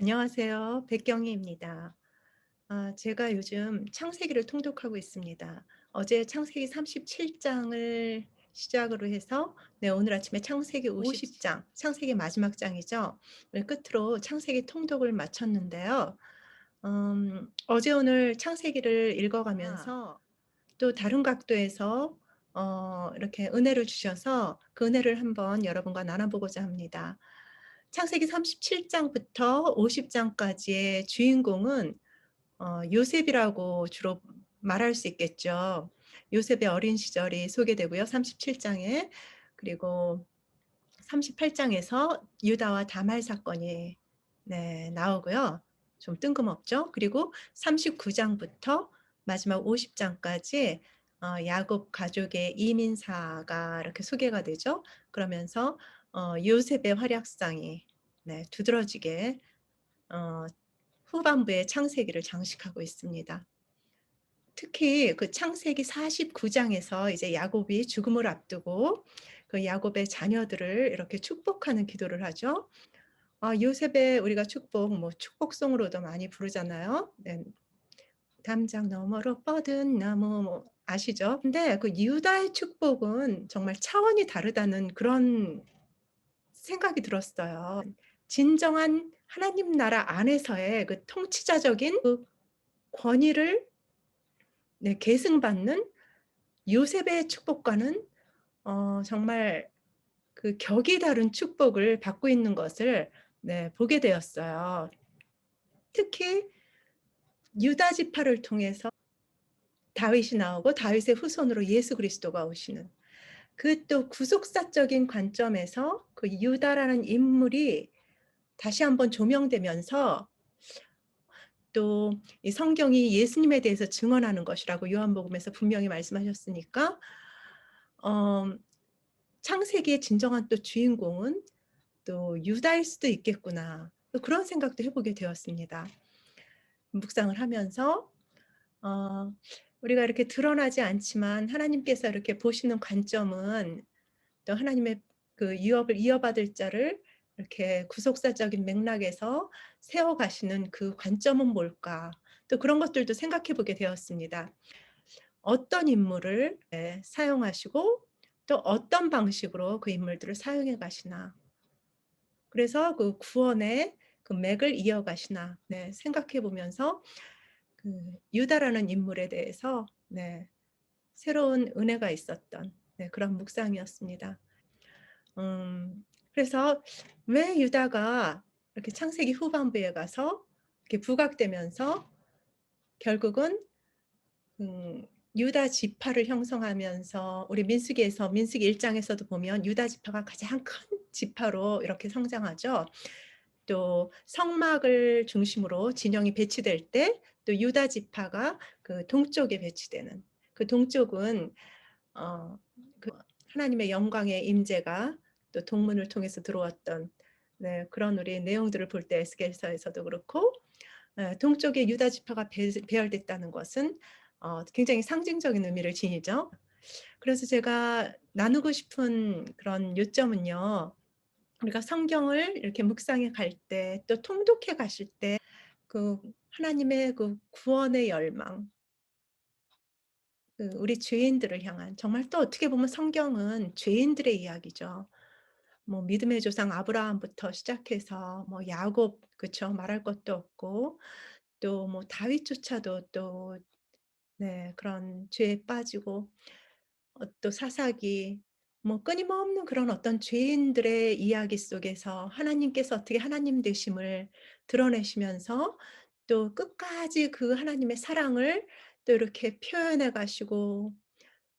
안녕하세요. 백경희입니다. 제가 요즘 창세기를 통독하고 있습니다. 어제 창세기 37장을 시작으로 해서 오늘 아침에 창세기 50장, 창세기 마지막 장이죠. 을 끝으로 창세기 통독을 마쳤는데요. 어제 오늘 창세기를 읽어가면서 또 다른 각도에서 이렇게 은혜를 주셔서 그 은혜를 한번 여러분과 나눠보고자 합니다. 창세기 37장부터 50장까지의 주인공은 요셉이라고 주로 말할 수 있겠죠. 요셉의 어린 시절이 소개되고요. 37장에. 그리고 38장에서 유다와 다말 사건이 나오고요. 좀 뜬금없죠. 그리고 39장부터 마지막 50장까지 야곱 가족의 이민사가 이렇게 소개가 되죠. 그러면서 요셉의 활약상이 두드러지게 어 후반부의 창세기를 장식하고 있습니다. 특히 그 창세기 49장에서 이제 야곱이 죽음을 앞두고 그 야곱의 자녀들을 이렇게 축복하는 기도를 하죠. 요셉의 우리가 축복, 뭐 축복송으로도 많이 부르잖아요. 네. 담장 너머로 뻗은 나무 뭐 아시죠? 근데 그 유다의 축복은 정말 차원이 다르다는 그런 생각이 들었어요. 진정한 하나님 나라 안에서의 그 통치자적인 그 권위를 계승받는 요셉의 축복과는 정말 그 격이 다른 축복을 받고 있는 것을 보게 되었어요. 특히 유다 지파를 통해서 다윗이 나오고 다윗의 후손으로 예수 그리스도가 오시는 그 또 구속사적인 관점에서 그 유다라는 인물이 다시 한번 조명되면서 또 이 성경이 예수님에 대해서 증언하는 것이라고 요한복음에서 분명히 말씀하셨으니까 어 창세기의 진정한 또 주인공은 또 유다일 수도 있겠구나. 또 그런 생각도 해 보게 되었습니다. 묵상을 하면서 어 우리가 이렇게 드러나지 않지만 하나님께서 이렇게 보시는 관점은 또 하나님의 그 유업을 이어받을 자를 이렇게 구속사적인 맥락에서 세워 가시는 그 관점은 뭘까? 또 그런 것들도 생각해 보게 되었습니다. 어떤 인물을 사용하시고 또 어떤 방식으로 그 인물들을 사용해 가시나. 그래서 그 구원의 그 맥을 이어가시나 생각해 보면서 그 유다라는 인물에 대해서 새로운 은혜가 있었던 그런 묵상이었습니다. 그래서 왜 유다가 이렇게 창세기 후반부에 가서 이렇게 부각되면서 결국은 음 유다 지파를 형성하면서 우리 민수기에서 민수기 1 장에서도 보면 유다 지파가 가장 큰 지파로 이렇게 성장하죠. 또 성막을 중심으로 진영이 배치될 때 또 유다 지파가 그 동쪽에 배치되는 그 동쪽은 어 그 하나님의 영광의 임재가 또 동문을 통해서 들어왔던 그런 우리 내용들을 볼 때 에스겔서에서도 그렇고 동쪽에 유다 지파가 배열됐다는 것은 굉장히 상징적인 의미를 지니죠. 그래서 제가 나누고 싶은 그런 요점은요. 우리가 성경을 이렇게 묵상해 갈 때 또 통독해 가실 때 그 하나님의 그 구원의 열망 그 우리 죄인들을 향한 정말 또 어떻게 보면 성경은 죄인들의 이야기죠. 뭐 믿음의 조상 아브라함부터 시작해서 뭐 야곱 그쵸. 말할 것도 없고 또 뭐 다윗조차도 또 그런 죄에 빠지고 또 사사기 뭐 끊임없는 그런 어떤 죄인들의 이야기 속에서 하나님께서 어떻게 하나님 되심을 드러내시면서 또 끝까지 그 하나님의 사랑을 또 이렇게 표현해 가시고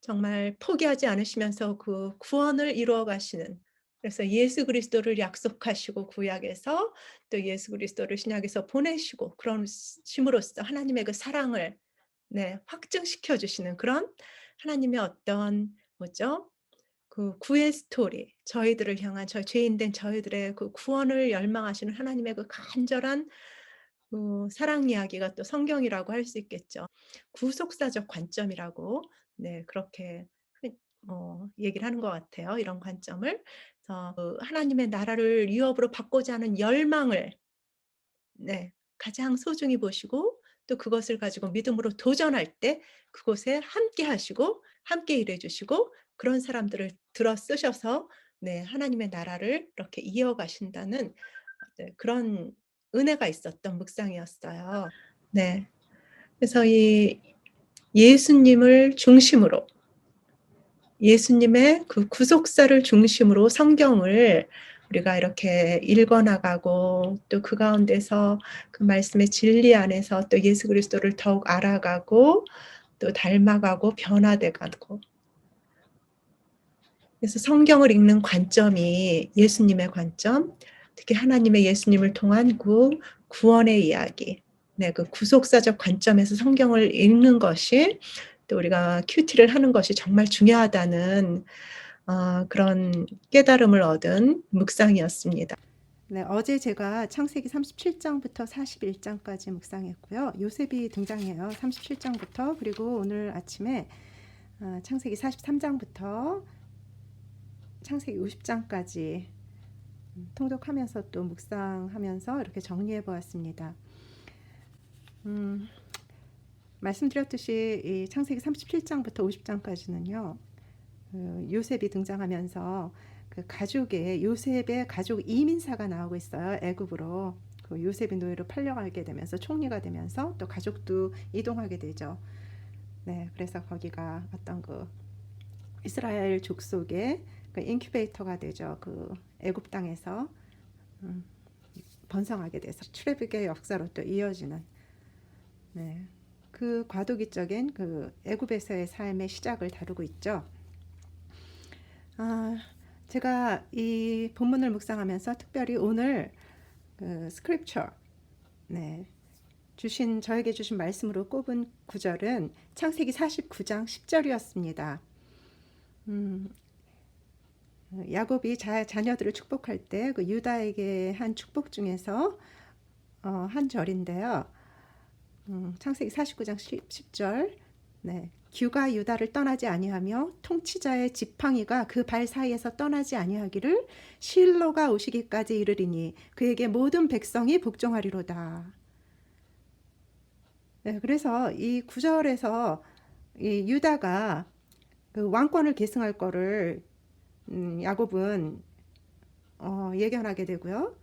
정말 포기하지 않으시면서 그 구원을 이루어 가시는 그래서 예수 그리스도를 약속하시고 구약에서 또 예수 그리스도를 신약에서 보내시고 그런 심으로써 하나님의 그 사랑을 확증시켜 주시는 그런 하나님의 어떤 뭐죠? 그 구의 스토리 저희들을 향한 저 죄인 된 저희들의 그 구원을 열망하시는 하나님의 그 간절한 그 사랑 이야기가 또 성경이라고 할 수 있겠죠. 구속사적 관점이라고 그렇게 얘기를 하는 것 같아요, 이런 관점을. 그래서 그 하나님의 나라를 유업으로 받고자 하는 열망을 네. 가장 소중히 보시고 또 그것을 가지고 믿음으로 도전할 때 그곳에 함께 하시고 함께 일해 주시고 그런 사람들을 들어 쓰셔서 네 하나님의 나라를 이렇게 이어가신다는 네 그런 은혜가 있었던 묵상이었어요. 네. 그래서 이 예수님을 중심으로 예수님의 그 구속사를 중심으로 성경을 우리가 이렇게 읽어 나가고 또 그 가운데서 그 말씀의 진리 안에서 또 예수 그리스도를 더욱 알아가고 또 닮아가고 변화돼 가고 그래서 성경을 읽는 관점이 예수님의 관점, 특히 하나님의 예수님을 통한 구원의 이야기, 네 그 구속사적 관점에서 성경을 읽는 것이 또 우리가 큐티를 하는 것이 정말 중요하다는 그런 깨달음을 얻은 묵상이었습니다. 네, 어제 제가 창세기 37장부터 41장까지 묵상했고요. 요셉이 등장해요. 37장부터. 그리고 오늘 아침에 창세기 43장부터 창세기 50장까지 통독하면서 또 묵상하면서 이렇게 정리해 보았습니다. 말씀드렸듯이 이 창세기 37장부터 50장까지는요. 요셉이 등장하면서 그 가족의 요셉의 가족 이민사가 나오고 있어요. 애굽으로. 그 요셉이 노예로 팔려가게 되면서 총리가 되면서 또 가족도 이동하게 되죠. 네, 그래서 거기가 어떤 그 이스라엘 족속의 그 인큐베이터가 되죠. 그 애굽 땅에서 번성하게 돼서 출애굽의 역사로 또 이어지는 네, 그 과도기적인 그 애굽에서의 삶의 시작을 다루고 있죠. 제가 이 본문을 묵상하면서 특별히 오늘 그 스크립처 네, 저에게 주신 말씀으로 꼽은 구절은 창세기 49장 10절이었습니다. 야곱이 자녀들을 축복할 때 그 유다에게 한 축복 중에서 한 절인데요. 창세기 49장 10절 네. 규가 유다를 떠나지 아니하며 통치자의 지팡이가 그 발 사이에서 떠나지 아니하기를 실로가 오시기까지 이르리니 그에게 모든 백성이 복종하리로다. 네, 그래서 이 구절에서 이 유다가 그 왕권을 계승할 거를 야곱은 예견하게 되고요.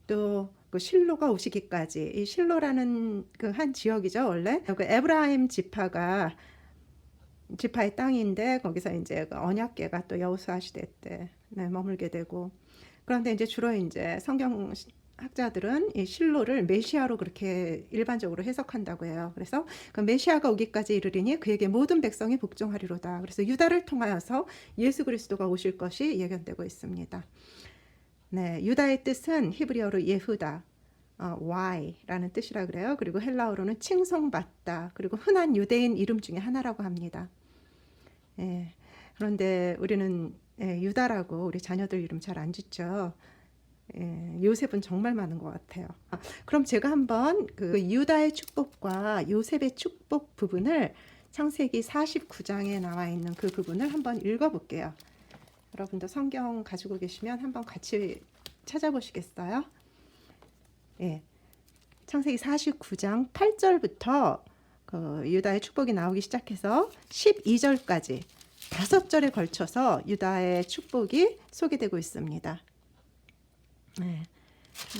또 그 실로가 오시기까지 이 실로라는 그 한 지역이죠. 원래 그 에브라임 지파의 땅인데 거기서 이제 그 언약궤가 또 여호수아 시대 때 네, 머물게 되고 그런데 이제 주로 이제 성경 학자들은 이 실로를 메시아로 그렇게 일반적으로 해석한다고 해요. 그래서 그 메시아가 오기까지 이르리니 그에게 모든 백성이 복종하리로다. 그래서 유다를 통하여서 예수 그리스도가 오실 것이 예견되고 있습니다. 네, 유다의 뜻은 히브리어로 예후다, Y라는 뜻이라 그래요. 그리고 헬라어로는 칭송받다. 그리고 흔한 유대인 이름 중에 하나라고 합니다. 예, 그런데 우리는 유다라고 우리 자녀들 이름 잘 안 짓죠. 요셉은 정말 많은 것 같아요. 그럼 제가 한번 그 유다의 축복과 요셉의 축복 부분을 창세기 49장에 나와 있는 그 부분을 한번 읽어볼게요. 여러분도 성경 가지고 계시면 한번 같이 찾아보시겠어요? 예, 창세기 49장 8절부터 그 유다의 축복이 나오기 시작해서 12절까지 5절에 걸쳐서 유다의 축복이 소개되고 있습니다. 네,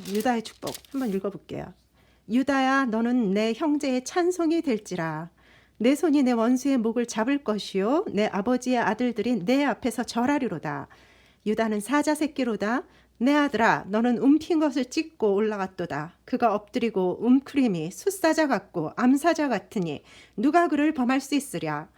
유다의 축복 한번 읽어볼게요. 유다야, 너는 내 형제의 찬송이 될지라. 내 손이 내 원수의 목을 잡을 것이요 내 아버지의 아들들이 내 앞에서 절하리로다. 유다는 사자 새끼로다. 내 아들아, 너는 움킨 것을 찢고 올라갔도다. 그가 엎드리고 움크림이 숫사자 같고 암사자 같으니 누가 그를 범할 수 있으랴.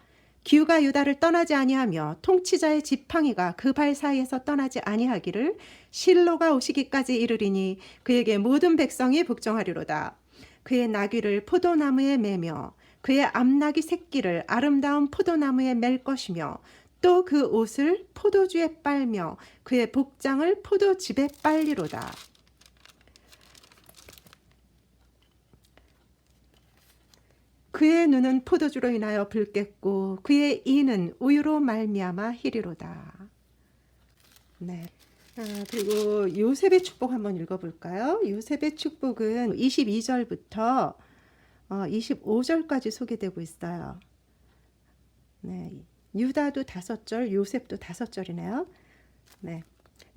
기후가 유다를 떠나지 아니하며 통치자의 지팡이가 그 발 사이에서 떠나지 아니하기를 실로가 오시기까지 이르리니 그에게 모든 백성이 복종하리로다. 그의 나귀를 포도나무에 매며 그의 암나귀 새끼를 아름다운 포도나무에 맬 것이며 또 그 옷을 포도주에 빨며 그의 복장을 포도즙에 빨리로다. 그의 눈은 포도주로 인하여 붉겠고 그의 이는 우유로 말미암아 희리로다. 네. 그리고 요셉의 축복 한번 읽어볼까요? 요셉의 축복은 22절부터 25절까지 소개되고 있어요. 네, 유다도 5절, 요셉도 5절이네요. 네.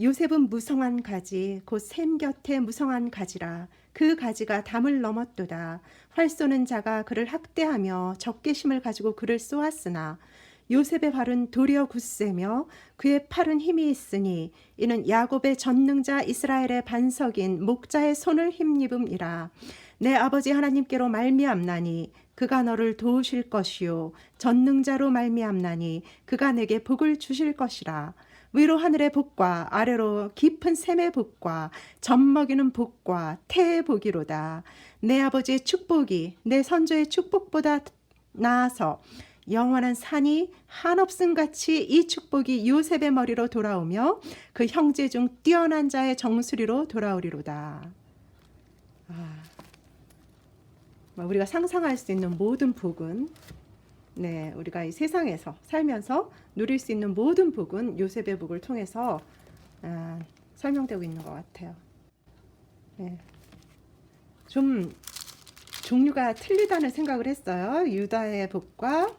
요셉은 무성한 가지 곧 샘 곁에 무성한 가지라. 그 가지가 담을 넘었도다. 활 쏘는 자가 그를 학대하며 적개심을 가지고 그를 쏘았으나 요셉의 발은 도리어 굳세며 그의 팔은 힘이 있으니 이는 야곱의 전능자 이스라엘의 반석인 목자의 손을 힘입음이라. 내 아버지 하나님께로 말미암나니 그가 너를 도우실 것이요 전능자로 말미암나니 그가 내게 복을 주실 것이라. 위로 하늘의 복과 아래로 깊은 샘의 복과 젖먹이는 복과 태의 복이로다. 내 아버지의 축복이 내 선조의 축복보다 나아서 영원한 산이 한없음같이 이 축복이 요셉의 머리로 돌아오며 그 형제 중 뛰어난 자의 정수리로 돌아오리로다. 우리가 상상할 수 있는 모든 복은 네, 우리가 이 세상에서 살면서 누릴 수 있는 모든 복은 요셉의 복을 통해서 설명되고 있는 것 같아요. 네, 좀 종류가 틀리다는 생각을 했어요. 유다의 복과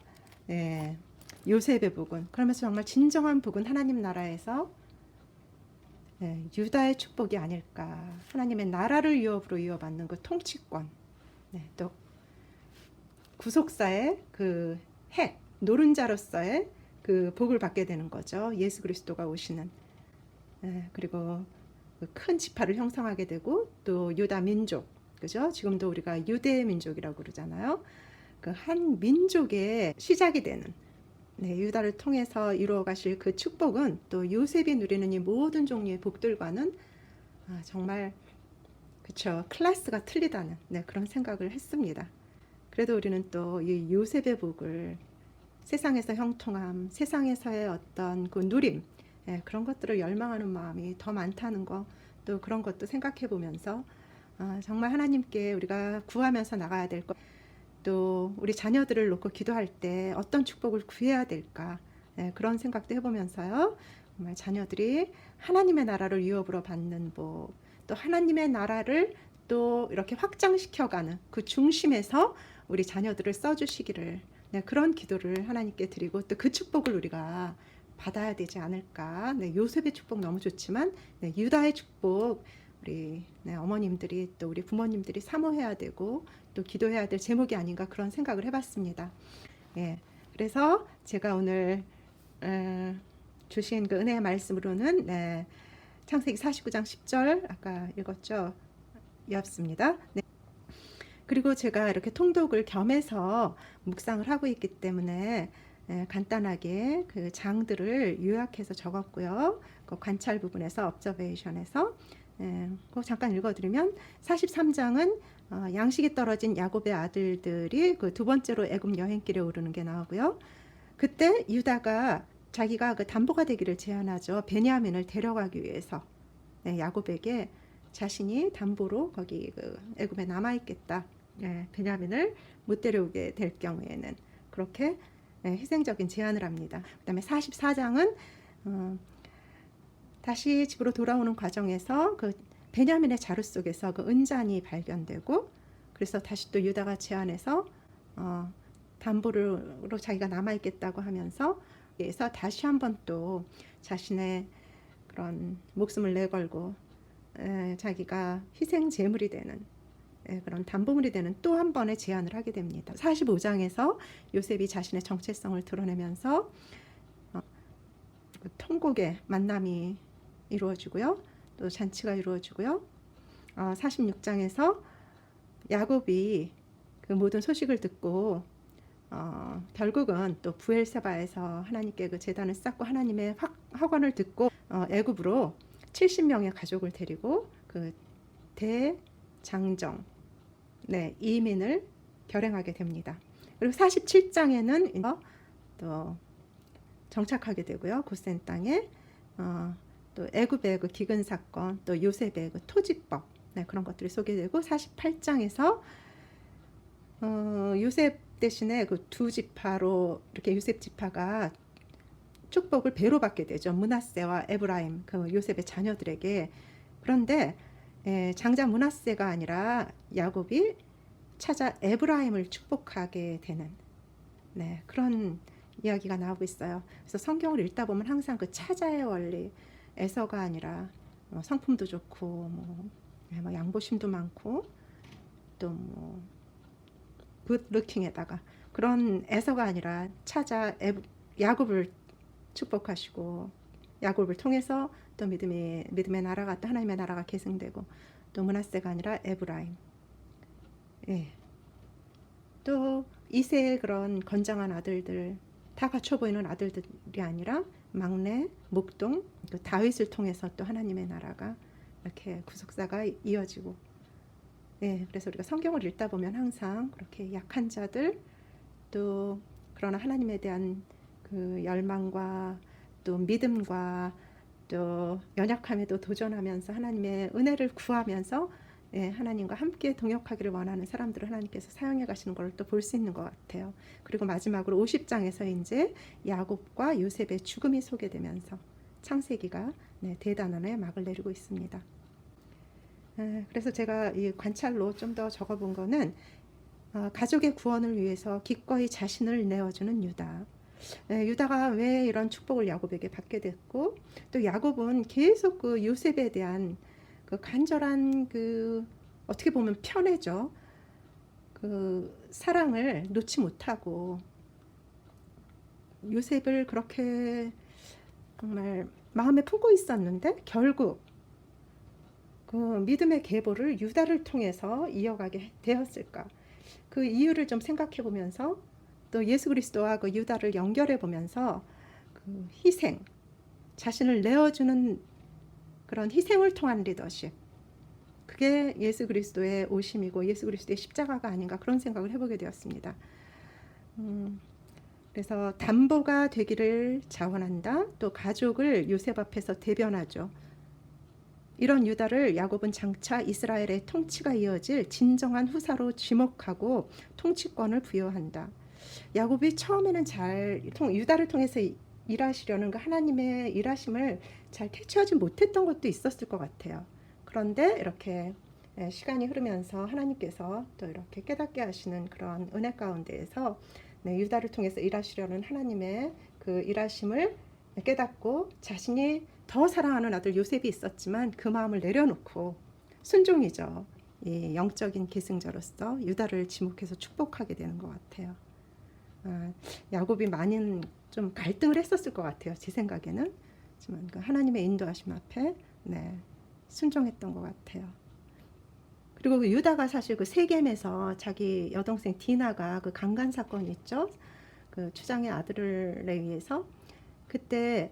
요셉의 복은. 그러면서 정말 진정한 복은 하나님 나라에서 유다의 축복이 아닐까. 하나님의 나라를 유업으로 이어받는 그 통치권, 또 구속사의 그 노른자로서의 그 복을 받게 되는 거죠. 예수 그리스도가 오시는. 그리고 그 큰 지파를 형성하게 되고 또 유다 민족, 그죠? 지금도 우리가 유대 민족이라고 그러잖아요. 그 한 민족의 시작이 되는 유다를 통해서 이루어 가실 그 축복은 또 요셉이 누리는 이 모든 종류의 복들과는 정말 그쵸, 클래스가 틀리다는 그런 생각을 했습니다. 그래도 우리는 또 이 요셉의 복을 세상에서 형통함, 세상에서의 어떤 그 누림, 그런 것들을 열망하는 마음이 더 많다는 거, 또 그런 것도 생각해 보면서 정말 하나님께 우리가 구하면서 나가야 될 것, 또 우리 자녀들을 놓고 기도할 때 어떤 축복을 구해야 될까, 그런 생각도 해보면서요. 정말 자녀들이 하나님의 나라를 유업으로 받는 복, 또 하나님의 나라를 또 이렇게 확장시켜가는 그 중심에서 우리 자녀들을 써주시기를 그런 기도를 하나님께 드리고 또 그 축복을 우리가 받아야 되지 않을까. 요셉의 축복 너무 좋지만 유다의 축복 우리 어머님들이 또 우리 부모님들이 사모해야 되고 또 기도해야 될 제목이 아닌가 그런 생각을 해봤습니다. 그래서 제가 오늘 주신 그 은혜의 말씀으로는 창세기 49장 10절 아까 읽었죠? 였습니다. 그리고 제가 이렇게 통독을 겸해서 묵상을 하고 있기 때문에 간단하게 그 장들을 요약해서 적었고요. 그 관찰 부분에서 observation에서 그 잠깐 읽어드리면 43장은 양식이 떨어진 야곱의 아들들이 그 두 번째로 애굽 여행길에 오르는 게 나오고요. 그때 유다가 자기가 그 담보가 되기를 제안하죠. 베냐민을 데려가기 위해서 야곱에게 자신이 담보로 거기 그 애굽에 남아 있겠다. 베냐민을 못 데려오게 될 경우에는 그렇게 희생적인 제안을 합니다. 그다음에 44장은 다시 집으로 돌아오는 과정에서 그 베냐민의 자루 속에서 그 은잔이 발견되고 그래서 다시 또 유다가 제안해서 담보로 자기가 남아 있겠다고 하면서 그래서 다시 한번 또 자신의 그런 목숨을 내걸고 자기가 희생 제물이 되는 그런 담보물이 되는 또 한 번의 제안을 하게 됩니다. 45장에서 요셉이 자신의 정체성을 드러내면서 통곡의 만남이 이루어지고요. 또 잔치가 이루어지고요. 46장에서 야곱이 그 모든 소식을 듣고 결국은 또 부엘세바에서 하나님께 그 제단을 쌓고 하나님의 확언을 듣고 애굽으로 70명의 가족을 데리고 그 대장정 이민을 결행하게 됩니다. 그리고 47장에는 또 정착하게 되고요. 고센 땅에 또 애굽의 그 기근 사건, 또 요셉의 그 토지법 그런 것들이 소개되고 48장에서 요셉 대신에 그 두 지파로 이렇게 요셉 지파가 축복을 배로 받게 되죠. 므낫세와 에브라임, 그 요셉의 자녀들에게. 그런데 장자 므낫세가 아니라 야곱이 찾아 에브라임을 축복하게 되는, 네, 그런 이야기가 나오고 있어요. 그래서 성경을 읽다 보면 항상 그 찾아의 원리, 에서가 아니라 성품도 좋고 뭐 양보심도 많고 또뭐 굿루킹에다가 그런 에서가 아니라 찾아 야곱을 축복하시고, 야곱을 통해서 또 믿음의 나라가, 또 하나님의 나라가 계승되고, 또 므낫세가 아니라 에브라임, 예, 또 이세의 그런 건장한 아들들, 다 갖춰 보이는 아들들이 아니라 막내 목동 그 다윗을 통해서 또 하나님의 나라가 이렇게 구속사가 이어지고, 예, 그래서 우리가 성경을 읽다 보면 항상 그렇게 약한 자들, 또 그러나 하나님에 대한 그 열망과 또 믿음과 또 연약함에도 도전하면서 하나님의 은혜를 구하면서, 예, 하나님과 함께 동역하기를 원하는 사람들을 하나님께서 사용해 가시는 걸 또 볼 수 있는 것 같아요. 그리고 마지막으로 50장에서 이제 야곱과 요셉의 죽음이 소개되면서 창세기가, 네, 대단원의 막을 내리고 있습니다. 그래서 제가 이 관찰로 좀 더 적어본 거는 가족의 구원을 위해서 기꺼이 자신을 내어주는 유다. 유다가 왜 이런 축복을 야곱에게 받게 됐고, 또 야곱은 계속 그 요셉에 대한 그 간절한 그 어떻게 보면 편애죠. 그 사랑을 놓지 못하고 요셉을 그렇게 정말 마음에 품고 있었는데 결국 그 믿음의 계보를 유다를 통해서 이어가게 되었을까? 그 이유를 좀 생각해 보면서 또 예수 그리스도와 그 유다를 연결해 보면서 그 희생, 자신을 내어주는 그런 희생을 통한 리더십, 그게 예수 그리스도의 오심이고 예수 그리스도의 십자가가 아닌가, 그런 생각을 해보게 되었습니다. 그래서 담보가 되기를 자원한다. 또 가족을 요셉 앞에서 대변하죠. 이런 유다를 야곱은 장차 이스라엘의 통치가 이어질 진정한 후사로 지목하고 통치권을 부여한다. 야곱이 처음에는 유다를 통해서 일하시려는 그 하나님의 일하심을 잘 캐치하지 못했던 것도 있었을 것 같아요. 그런데 이렇게 시간이 흐르면서 하나님께서 또 이렇게 깨닫게 하시는 그런 은혜 가운데에서, 네, 유다를 통해서 일하시려는 하나님의 그 일하심을 깨닫고 자신이 더 사랑하는 아들 요셉이 있었지만 그 마음을 내려놓고 순종이죠. 이 영적인 계승자로서 유다를 지목해서 축복하게 되는 것 같아요. 야곱이 많은 좀 갈등을 했었을 것 같아요. 제 생각에는. 하지만 그 하나님의 인도하심 앞에, 네, 순종했던 것 같아요. 그리고 그 유다가 사실 그 세겜에서 자기 여동생 디나가 그 강간 사건 있죠. 그 추장의 아들을 위해서 그때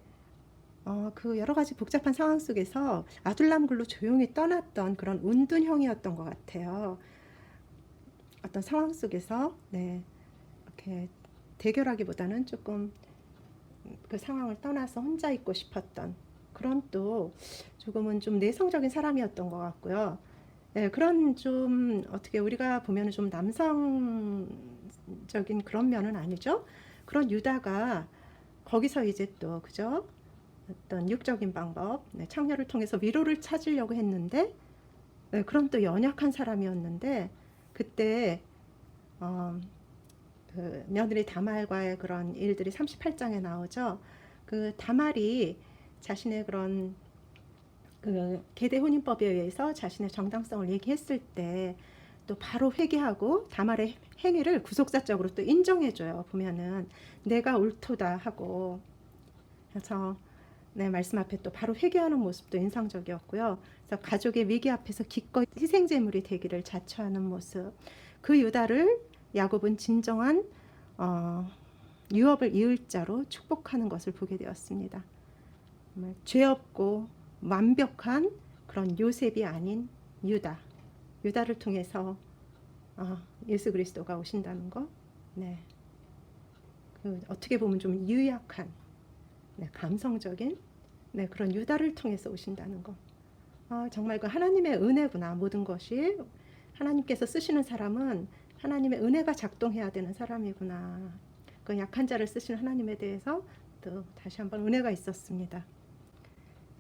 그 여러 가지 복잡한 상황 속에서 아둘람굴로 조용히 떠났던 그런 운둔형이었던 것 같아요. 어떤 상황 속에서, 네, 이렇게 대결하기보다는 조금 그 상황을 떠나서 혼자 있고 싶었던 그런, 또 조금은 좀 내성적인 사람이었던 것 같고요. 네, 그런 좀 어떻게 우리가 보면 좀 남성적인 그런 면은 아니죠. 그런 유다가 거기서 이제 또 그죠? 어떤 육적인 방법, 네, 창녀를 통해서 위로를 찾으려고 했는데, 네, 그런 또 연약한 사람이었는데 그때 그 며느리 다말과의 그런 일들이 38장에 나오죠. 그 다말이 자신의 그런 그 계대 혼인법에 의해서 자신의 정당성을 얘기했을 때 또 바로 회개하고 다말의 행위를 구속사적으로 또 인정해줘요. 보면은 내가 옳도다 하고. 그래서, 네, 말씀 앞에 또 바로 회개하는 모습도 인상적이었고요. 그래서 가족의 위기 앞에서 기꺼이 희생제물이 되기를 자처하는 모습. 그 유다를 야곱은 진정한 유업을 이을 자로 축복하는 것을 보게 되었습니다. 정말 죄 없고 완벽한 그런 요셉이 아닌 유다를 통해서 예수 그리스도가 오신다는 것, 네, 그 어떻게 보면 좀 유약한, 네, 감성적인, 네, 그런 유다를 통해서 오신다는 것, 정말 그 하나님의 은혜구나. 모든 것이 하나님께서 쓰시는 사람은 하나님의 은혜가 작동해야 되는 사람이구나. 그 약한 자를 쓰시는 하나님에 대해서 또 다시 한번 은혜가 있었습니다.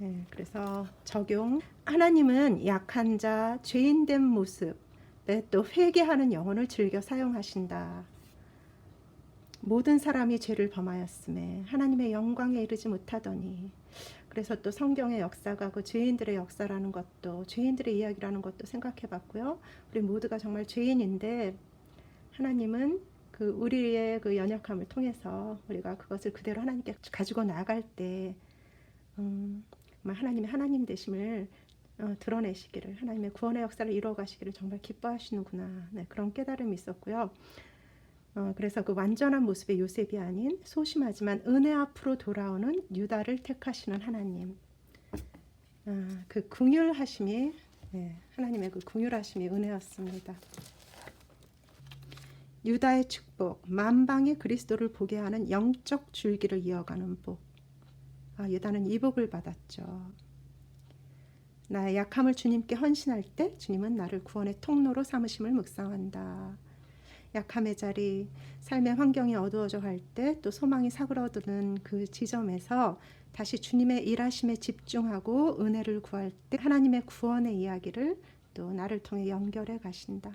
예, 그래서 적용. 하나님은 약한 자, 죄인된 모습에 또 회개하는 영혼을 즐겨 사용하신다. 모든 사람이 죄를 범하였음에 하나님의 영광에 이르지 못하더니. 그래서 또 성경의 역사가 그 죄인들의 역사라는 것도, 죄인들의 이야기라는 것도 생각해 봤고요. 우리 모두가 정말 죄인인데 하나님은 그 우리의 그 연약함을 통해서 우리가 그것을 그대로 하나님께 가지고 나갈 때 정말 하나님의 하나님 되심을 드러내시기를, 하나님의 구원의 역사를 이루어 가시기를 정말 기뻐하시는구나. 네, 그런 깨달음이 있었고요. 그래서 그 완전한 모습의 요셉이 아닌 소심하지만 은혜 앞으로 돌아오는 유다를 택하시는 하나님. 그 긍휼하심이, 네, 하나님의 그 긍휼하심이 은혜였습니다. 유다의 축복, 만방의 그리스도를 보게 하는 영적 줄기를 이어가는 복. 유다는 이 복을 받았죠. 나의 약함을 주님께 헌신할 때 주님은 나를 구원의 통로로 삼으심을 묵상한다. 약함의 자리, 삶의 환경이 어두워져 갈 때 또 소망이 사그러드는 그 지점에서 다시 주님의 일하심에 집중하고 은혜를 구할 때 하나님의 구원의 이야기를 또 나를 통해 연결해 가신다.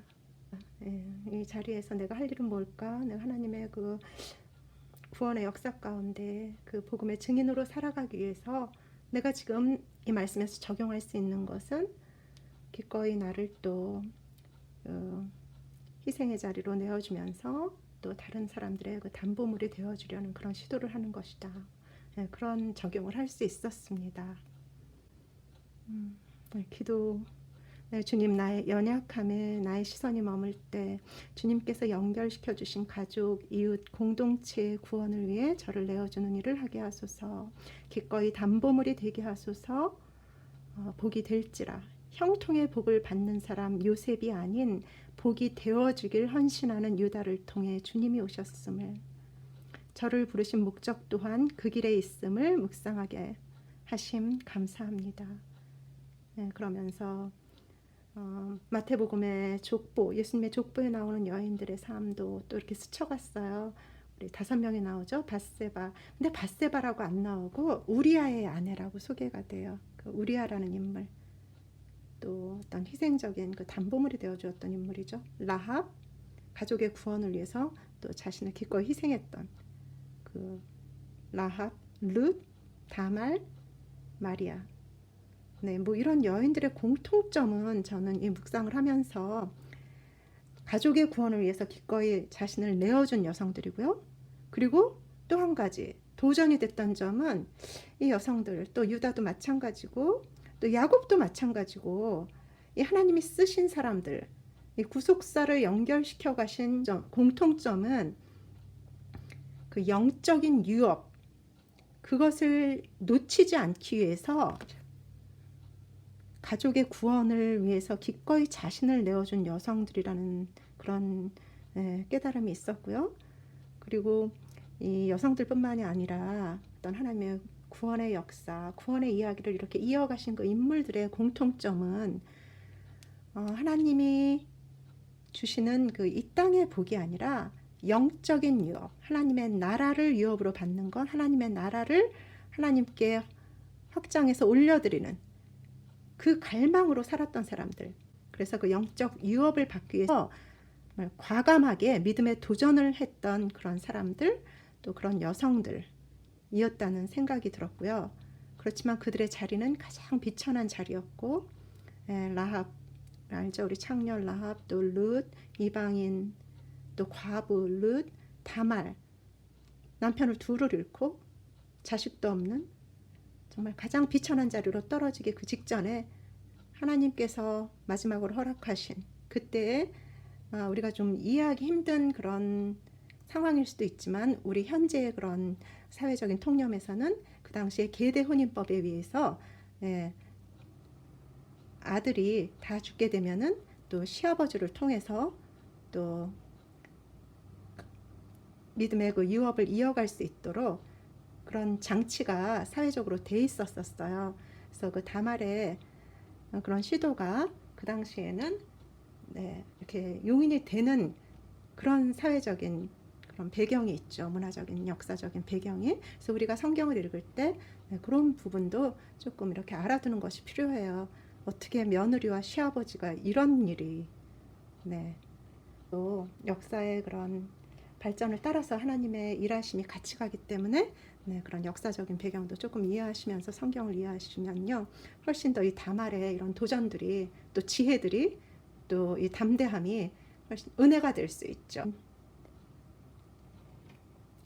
이 자리에서 내가 할 일은 뭘까? 내가 하나님의 그 구원의 역사 가운데 그 복음의 증인으로 살아가기 위해서 내가 지금 이 말씀에서 적용할 수 있는 것은 기꺼이 나를 또 희생의 자리로 내어주면서 또 다른 사람들의 그 담보물이 되어주려는 그런 시도를 하는 것이다. 그런 적용을 할 수 있었습니다. 기도. 네, 주님, 나의 연약함에 나의 시선이 머물 때 주님께서 연결시켜 주신 가족, 이웃, 공동체의 구원을 위해 저를 내어주는 일을 하게 하소서. 기꺼이 담보물이 되게 하소서. 복이 될지라. 형통의 복을 받는 사람 요셉이 아닌 복이 되어주길 헌신하는 유다를 통해 주님이 오셨음을, 저를 부르신 목적 또한 그 길에 있음을 묵상하게 하심 감사합니다. 그러면서 마태복음의 족보, 예수님의 족보에 나오는 여인들의 삶도 또 이렇게 스쳐갔어요. 우리 5명이 나오죠. 밧세바. 근데 밧세바라고 안 나오고 우리아의 아내라고 소개가 돼요. 그 우리아라는 인물. 또 어떤 희생적인 그 담보물이 되어주었던 인물이죠. 라합, 가족의 구원을 위해서 또 자신을 기꺼이 희생했던 그 라합, 룻, 다말, 마리아. 네, 뭐 이런 여인들의 공통점은 저는 이 묵상을 하면서 가족의 구원을 위해서 기꺼이 자신을 내어준 여성들이고요. 그리고 또 한 가지 도전이 됐던 점은 이 여성들, 또 유다도 마찬가지고 또 야곱도 마찬가지고 이 하나님이 쓰신 사람들, 이 구속사를 연결시켜 가신 공통점은 그 영적인 유업, 그것을 놓치지 않기 위해서 가족의 구원을 위해서 기꺼이 자신을 내어준 여성들이라는 그런 깨달음이 있었고요. 그리고 이 여성들뿐만이 아니라 어떤 하나님의 구원의 역사, 구원의 이야기를 이렇게 이어가신 그 인물들의 공통점은 하나님이 주시는 그 이 땅의 복이 아니라 영적인 유업, 하나님의 나라를 유업으로 받는 것, 하나님의 나라를 하나님께 확장해서 올려드리는 그 갈망으로 살았던 사람들. 그래서 그 영적 유업을 받기 위해서 과감하게 믿음에 도전을 했던 그런 사람들, 또 그런 여성들이었다는 생각이 들었고요. 그렇지만 그들의 자리는 가장 비천한 자리였고, 라합, 알죠? 우리 창녀 라합, 또 룻, 이방인, 또 과부 룻, 다말, 남편을 둘을 잃고 자식도 없는 정말 가장 비천한 자리로 떨어지기 그 직전에 하나님께서 마지막으로 허락하신 그때에 우리가 좀 이해하기 힘든 그런 상황일 수도 있지만 우리 현재의 그런 사회적인 통념에서는 그 당시에 계대 혼인법에 의해서 아들이 다 죽게 되면은 또 시아버지를 통해서 또 믿음의 그 유업을 이어갈 수 있도록 그런 장치가 사회적으로 돼 있었어요. 그래서 그 다말의 그런 시도가 그 당시에는 이렇게 용인이 되는 그런 사회적인 그런 배경이 있죠. 문화적인 역사적인 배경이. 그래서 우리가 성경을 읽을 때 그런 부분도 조금 이렇게 알아두는 것이 필요해요. 어떻게 며느리와 시아버지가 이런 일이 또 역사의 그런 발전을 따라서 하나님의 일하심이 같이 가기 때문에 그런 역사적인 배경도 조금 이해하시면서 성경을 이해하시면요, 훨씬 더 이 다말의 이런 도전들이 또 지혜들이 또 이 담대함이 훨씬 은혜가 될 수 있죠.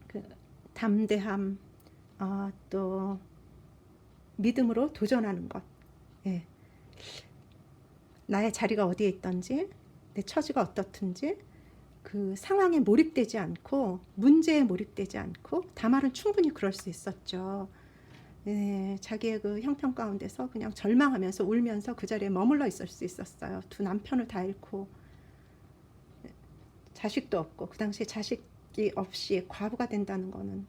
그 담대함, 또 믿음으로 도전하는 것. 예. 나의 자리가 어디에 있던지, 내 처지가 어떻든지 그 상황에 몰입되지 않고 문제에 몰입되지 않고 다말은 충분히 그럴 수 있었죠. 자기의 그 형편 가운데서 그냥 절망하면서 울면서 그 자리에 머물러 있을 수 있었어요. 두 남편을 다 잃고 자식도 없고, 그 당시에 자식이 없이 과부가 된다는 거는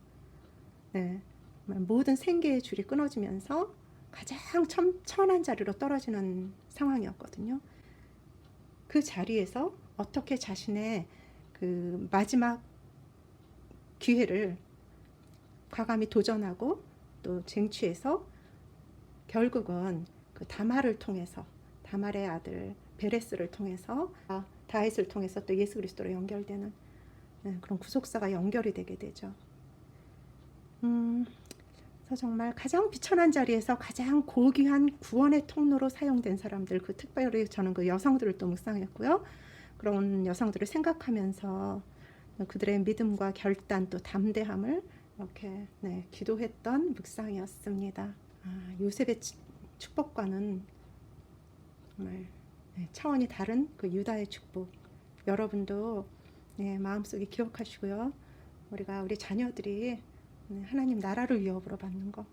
모든 생계의 줄이 끊어지면서 가장 천한 자리로 떨어지는 상황이었거든요. 그 자리에서 어떻게 자신의 그 마지막 기회를 과감히 도전하고 또 쟁취해서 결국은 그 다말을 통해서, 다말의 아들 베레스를 통해서, 다윗을 통해서 또 예수 그리스도로 연결되는 그런 구속사가 연결이 되게 되죠. 그래서 정말 가장 비천한 자리에서 가장 고귀한 구원의 통로로 사용된 사람들, 그 특별히 저는 그 여성들을 또 묵상했고요. 그런 여성들을 생각하면서 그들의 믿음과 결단 또 담대함을 이렇게 기도했던 묵상이었습니다. 요셉의 축복과는 정말 차원이 다른 그 유다의 축복, 여러분도 마음속에 기억하시고요. 우리 자녀들이 하나님 나라를 위협으로 받는 거,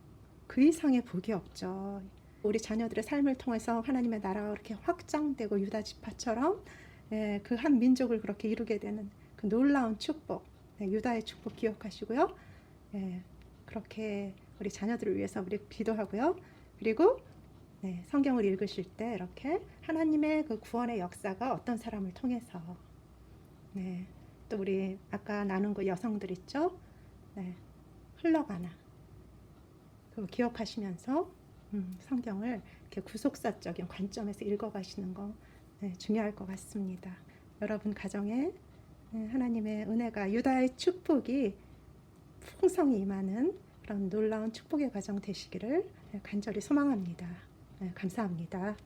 그 이상의 복이 없죠. 우리 자녀들의 삶을 통해서 하나님의 나라가 그렇게 확장되고 유다 지파처럼 그 한 민족을 그렇게 이루게 되는 그 놀라운 축복, 유다의 축복 기억하시고요. 그렇게 우리 자녀들을 위해서 우리 기도하고요. 그리고 성경을 읽으실 때 이렇게 하나님의 그 구원의 역사가 어떤 사람을 통해서 또 우리 아까 나눈 그 여성들 있죠? 흘러가나 그거 기억하시면서 성경을 이렇게 구속사적인 관점에서 읽어가시는 거 중요할 것 같습니다. 여러분 가정에 하나님의 은혜가, 유다의 축복이 풍성히 임하는 그런 놀라운 축복의 가정 되시기를 간절히 소망합니다. 감사합니다.